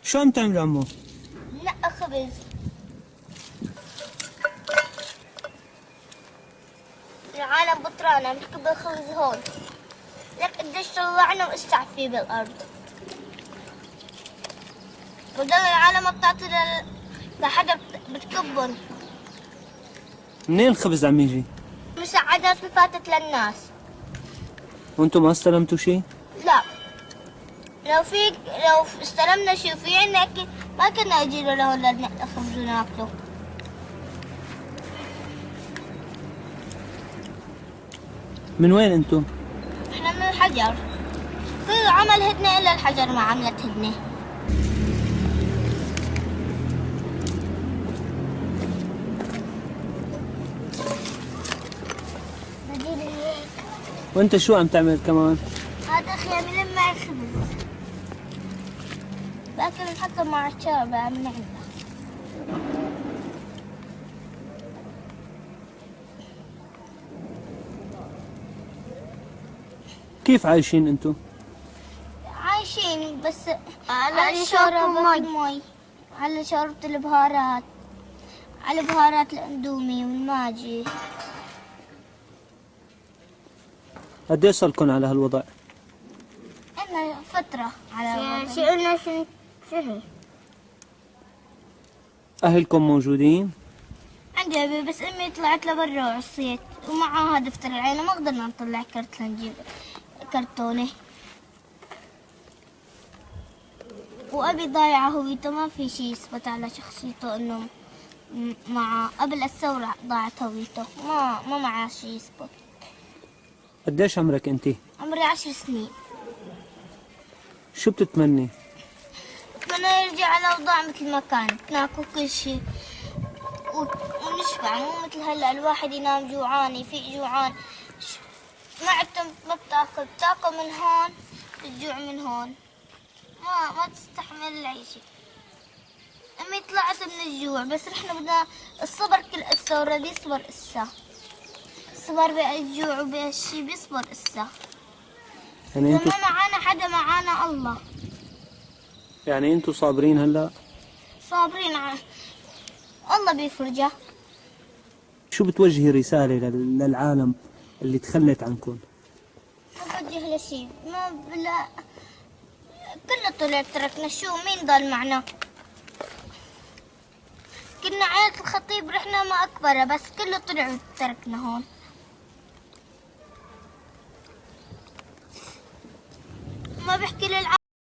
شو عم تعمل عمو؟ نقى خبز. العالم بطرانة بنكب الخبز هون. لك قديش طلعنا وقشعت فيه بالأرض. وضل العالم ما بتعطي لحدا بتكبن. منين الخبز عم يجي؟ مساعدات فاتت للناس. وانتم ما استلمتوا شيء؟ لا. لو استلمنا شيء في عنا اكيد ما كنا نجينا لهون لنقطع خبز وناكله. من وين انتم؟ احنا من الحجر. كل عمل هدنة الا الحجر ما عملت هدنة. وانت شو عم تعمل كمان؟ هذا اخي عم يلم معي خبز. باكل نحطه مع الشوربة عم نعمله. كيف عايشين انتم؟ عايشين بس على شوربة المي، على شوربة البهارات، على بهارات الاندومي والماجي. قديش صار لكم على هالوضع؟ انا فترة على الوضع. شي قلنا شهر. اهلكم موجودين؟ عندي أبي بس أمي طلعت لبرا وعصيت ومعها دفتر العيلة ما قدرنا نطلع كرت لنجيب كرتونة. وأبي ضايع هويته ما في شي يثبت على شخصيته إنه مع قبل الثورة ضاعت هويته ما معاه شي يثبت. قديش عمرك انت؟ عمري 10 سنين. شو بتتمني؟ بتمنى يرجع على أوضاع مثل ما كانت ناكل كل شي ونشبع مو مثل هلا الواحد ينام جوعان يفيق جوعان. معدته ما بتاكل من هون تجوع من هون ما تستحمل العيشة. أمي طلعت من الجوع بس رحنا بدنا الصبر كل الثورة بيصبر إسا. الصبر بالجوع وبهالشي بيصبر إسا. يعني انتم ما معانا حدا معانا الله. يعني انتم صابرين هلا؟ صابرين الله بيفرجها. شو بتوجهي رسالة للعالم اللي تخلت عنكم؟ ما بوجه لشي ما بلا كله طلع تركنا شو مين ضل معنا؟ كنا عيلة الخطيب رحنا ما أكبره بس كله طلع تركنا هون. ما بحكي للعالم